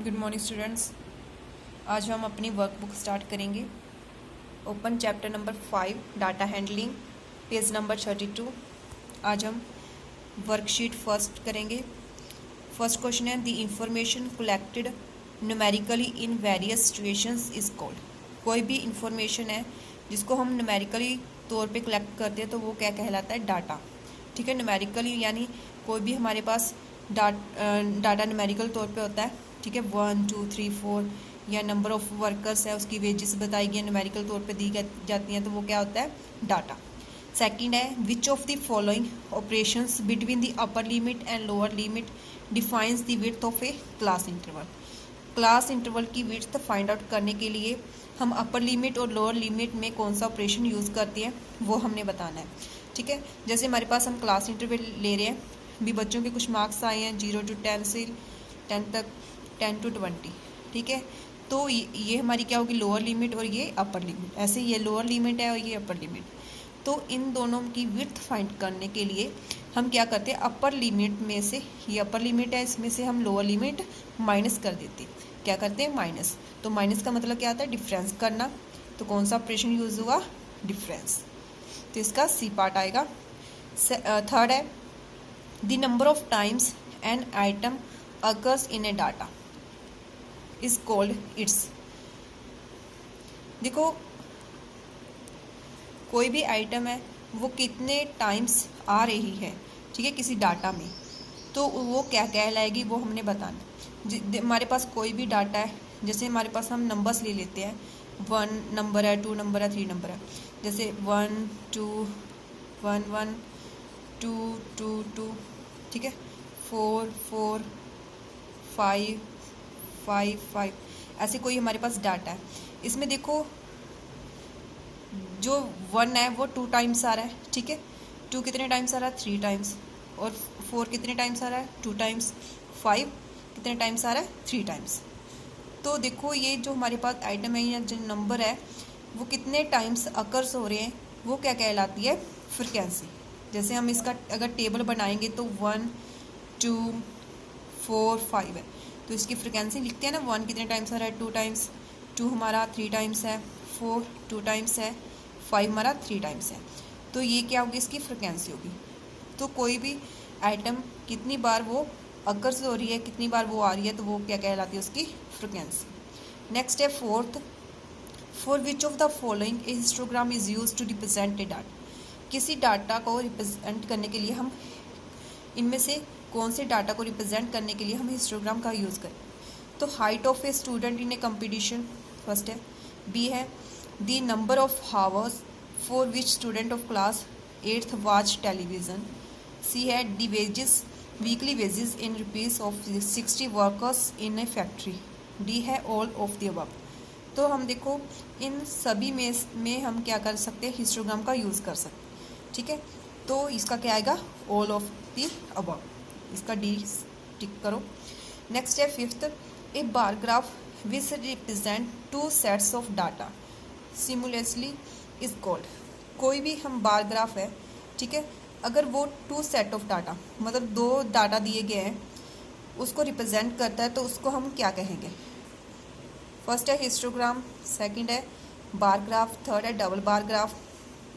Good morning students. आज हम अपनी वर्कबुक स्टार्ट करेंगे। Open chapter number 5 data handling, page number 32। आज हम वर्कशीट फर्स्ट करेंगे। फर्स्ट क्वेश्चन है, the information collected numerically in various situations is called. कोई भी इंफॉर्मेशन है जिसको हम न्यूमेरिकली तौर पे कलेक्ट करते हैं तो वो क्या कहलाता है? डाटा। ठीक है, न्यूमेरिकली यानी कोई भी हमारे पास डाटा न्यूमेरिकल तौर पे होता है। ठीक है, 1 2 3 4 या नंबर ऑफ वर्कर्स है, उसकी वेजेस बताई गई न्यूमेरिकल तौर पे दी जाती हैं, तो वो क्या होता है? डाटा। सेकंड है, विच of the following operations between the upper limit and lower limit defines the width of A class interval. Class interval की विड्थ फाइंड आउट करने के लिए हम अपर लिमिट और लोअर लिमिट में कौन सा ऑपरेशन यूज़ करते हैं वो हमने बताना है। ठीक है, जैसे हमारे पास हम क्लास इंटरवल ले रहे हैं, भी बच्चों के कुछ मार्क्स आए हैं 0 to 10 से 10 तक, 10 to 20। ठीक है, तो ये हमारी क्या होगी? लोअर लिमिट और ये अपर लिमिट। ऐसे ये लोअर लिमिट है और ये अपर लिमिट। तो इन दोनों की विड्थ फाइंड करने के लिए हम क्या करते हैं? अपर लिमिट में से, ये अपर लिमिट है, इसमें से हम लोअर लिमिट माइनस कर देते हैं। क्या करते हैं? माइनस। तो माइनस का मतलब क्या आता है? डिफरेंस करना। तो कौन सा ऑपरेशन यूज हुआ? डिफरेंस। तो इसका सी पार्ट आएगा। थर्ड है, the number of times an item occurs in A data is called its. देखो, कोई भी आइटम है वो कितने टाइम्स आ रही है, ठीक है, किसी डाटा में, तो वो क्या कहलाएगी वो हमने बताना। हमारे पास कोई भी डाटा है, जैसे हमारे पास हम नंबर्स ले लेते हैं, 1 नंबर है, 2 नंबर है, 3 नंबर है। जैसे 1 2 1 1 2 2 2, ठीक है, 4 4 5 5 5, ऐसे कोई हमारे पास डाटा है। इसमें देखो, जो 1 है वो 2 टाइम्स आ रहा है। ठीक है, 2 कितने टाइम्स आ रहा है? 3 टाइम्स। और 4 कितने टाइम्स आ रहा है? 2 टाइम्स। 5 कितने टाइम्स आ रहा है? 3 टाइम्स। तो देखो, ये जो हमारे पास आइटम है या जो नंबर है वो कितने टाइम्स अकर्स हो रहे हैं, वो क्या कहलाती है? फ्रिक्वेंसी। जैसे हम इसका अगर टेबल बनाएंगे तो 1 2 4 5 है, तो इसकी फ्रिक्वेंसी लिखते हैं ना। 1 कितने टाइम्स आ रहा है? 2 टाइम्स। 2 हमारा 3 टाइम्स है। 4 2 टाइम्स है। 5 हमारा 3 टाइम्स है। तो ये क्या होगी? इसकी फ्रिक्वेंसी होगी। तो कोई भी आइटम कितनी बार वो अकर्स हो रही है, कितनी बार वो आ रही है, तो वो क्या कहलाती है? उसकी फ्रिक्वेंसी। नेक्स्ट है fourth, for which of the following a histogram is use to represent a data. किसी डाटा को रिप्रेजेंट करने के लिए हम इनमें से कौन से डाटा को रिप्रेजेंट करने के लिए हम हिस्टोग्राम का यूज़ करें? तो height of a student in a competition first है। बी है, the number of hours for which student of class 8th watch television. C है, the wages weekly wages in rupees of 60 workers in a factory. D है, all of the above. तो हम देखो, इन सभी में हम क्या कर सकते हैं? हिस्टोग्राम का यूज़ कर सकते हैं। ठीक है, तो इसका क्या आएगा? All of the above. इसका डी टिक करो। नेक्स्ट है fifth, a bar graph which represent 2 sets of data simultaneously is called. कोई भी हम बार ग्राफ है, ठीक है, अगर वो 2 सेट ऑफ डाटा, मतलब 2 डाटा दिए गए हैं, उसको रिप्रेजेंट करता है, तो उसको हम क्या कहेंगे? फर्स्ट है हिस्टोग्राम, सेकंड है बार ग्राफ, थर्ड है डबल बार ग्राफ,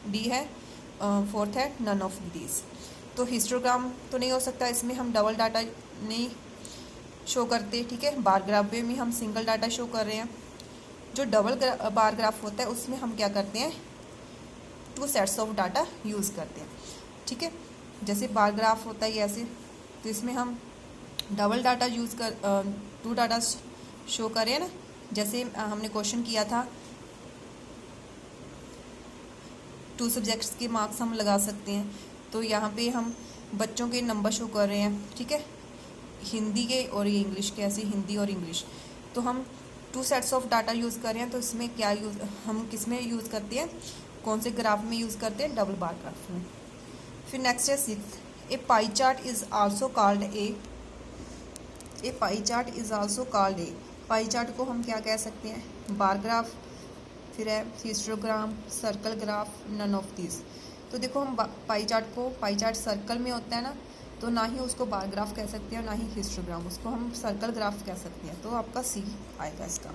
डी है, फोर्थ है नन ऑफ दीज। तो हिस्टोग्राम तो नहीं हो सकता, इसमें हम डबल डाटा नहीं शो करते। ठीक है, बार ग्राफ में हम सिंगल डाटा शो कर रहे हैं। जो डबल बार ग्राफ होता है उसमें हम क्या करते हैं? 2 सेट्स ऑफ डाटा यूज़ करते हैं। ठीक है, जैसे बार ग्राफ होता है ऐसे, तो इसमें हम डबल डाटा यूज़ कर 2 डाटा शो कर रहे हैं ना। जैसे हमने क्वेश्चन किया था, 2 सब्जेक्ट्स के मार्क्स हम लगा सकते हैं, तो यहाँ पे हम बच्चों के नंबर शो कर रहे हैं। ठीक है, हिंदी के और ये इंग्लिश के, ऐसे हिंदी और इंग्लिश। तो हम 2 सेट्स ऑफ डाटा यूज़ कर रहे हैं, तो इसमें क्या यूज़, हम किस में यूज़ करते हैं? कौन से ग्राफ में यूज़ करते हैं? डबल बार ग्राफ में। फिर नेक्स्ट है sixth, a pie chart is also called a pie chart is also called a. Pie chart को हम क्या कह सकते हैं? Bar graph. फिर है histogram, circle graph, none of this. तो देखो, हम पाई चार्ट को, पाई चार्ट सर्कल में होता है ना, तो ना ही उसको बार ग्राफ कह सकते हैं और ना ही हिस्टोग्राम, उसको हम सर्कल ग्राफ कह सकते हैं। तो आपका सी आएगा इसका।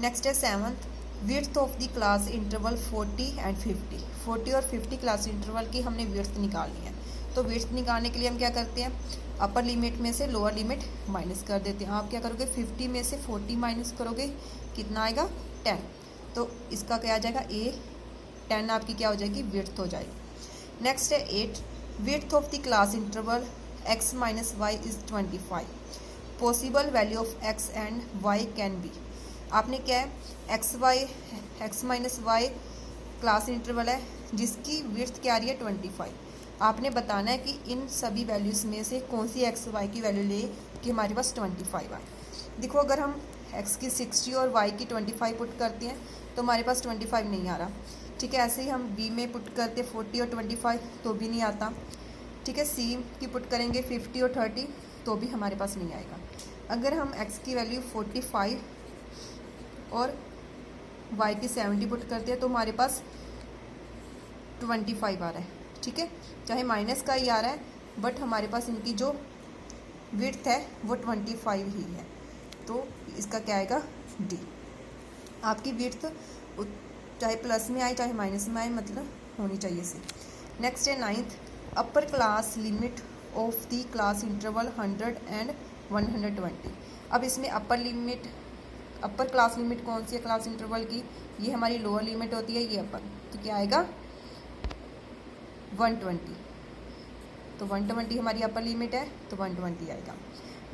नेक्स्ट है 7th, width of the class interval 40 and 50। 40 और 50 क्लास इंटरवल की हमने विड्थ निकालनी है। तो विड्थ निकालने के लिए हम क्या करते हैं, अपर लिमिट में से लोअर लिमिट माइनस कर देते हैं। आप क्या करोगे, 50 में से 40 माइनस करोगे, कितना आएगा 10। तो इसका क्या आ जाएगा ए 10 आपकी क्या हो जाएगी, विड्थ हो जाएगी। नेक्स्ट है 8, width of the class interval x minus y is 25। Possible value of x and y can be. आपने क्या है, x minus y class interval है जिसकी विड्थ क्या आ रही है 25। आपने बताना है कि इन सभी वैल्यूज़ में से कौन सी x y की वैल्यू ले कि हमारे पास 25 आए। देखो अगर हम x की 60 और y की 25 पुट करते हैं तो हमारे पास 25 नहीं आ रहा। ठीक है, ऐसे ही हम b में पुट करते 40 और 25 तो भी नहीं आता। ठीक है, c की पुट करेंगे 50 और 30 तो भी हमारे पास नहीं आएगा। अगर हम x की वैल्यू 45 और y की 70 पुट करते हैं तो हमारे पास 25 आ रहा है। ठीक है, चाहे माइनस का ही आ रहा है बट हमारे पास इनकी जो विड्थ है वो 25 ही है। तो इसका क्या आएगा, डी। आपकी विड्थ चाहे प्लस में आए चाहे माइनस में आए, मतलब होनी चाहिए सी। नेक्स्ट है 9th, upper class limit of the class interval 100 and 120। अब इसमें अपर क्लास लिमिट कौन सी है क्लास इंटरवल की, ये हमारी लोअर लिमिट होती है, ये अपर। तो क्या आएगा 120। तो 120 हमारी अपर लिमिट है तो 120 आएगा।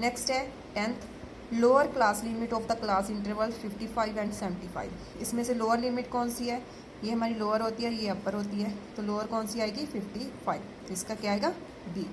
नेक्स्ट है 10th, lower class limit of the class interval 55 and 75। इसमें से लोअर लिमिट कौन सी है, ये हमारी लोअर होती है, ये अपर होती है। तो लोअर कौन सी आएगी 55। तो इसका क्या आएगा, बी।